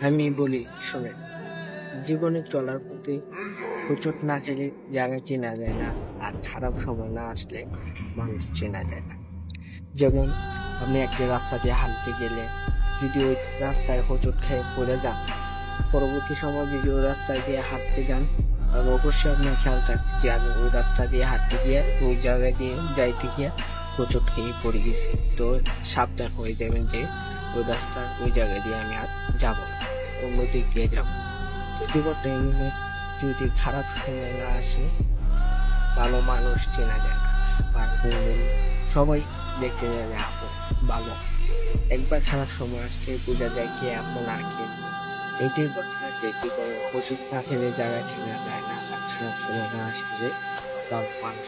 আমি বলি শোনেন, জীবনে চলার পথে হোঁচট না খেলে জায়গা চেনা যায় না, আর খারাপ সময় না আসলে মানুষ চেনা যায় না। যেমন আপনি একটা রাস্তা দিয়ে হাঁটতে গেলে যদি ওই রাস্তায় হোঁচট খেয়ে পড়ে যান, পরবর্তী সময় যদি ওই রাস্তায় দিয়ে হাঁটতে যান, আর অবশ্যই আপনার খেয়াল থাকবে যে আমি ওই রাস্তা দিয়ে হাঁটতে গিয়ে ওই জায়গায় দিয়ে যাইতে গিয়ে হোঁচট খেয়ে পড়ে গেছি। তো সাবধান হয়ে যাবেন যে ওই রাস্তা ওই জায়গায় দিয়ে আমি আর যাবো না, অন্য দিক দিয়ে যাবো। তো জীবনটা এমনি, যদি খারাপ সময় না আসে ভালো মানুষ চেনা যায় না, সবাই দেখতে যাবে আপন ভালো। একবার খারাপ সময় আসলে বোঝা যায় কে আপন আর কে। এটাই কথা যে কি করে ওষুধ না খেলে জায়গা চেনা যায় না, আর খারাপ সময় না আসলে ভালো মানুষ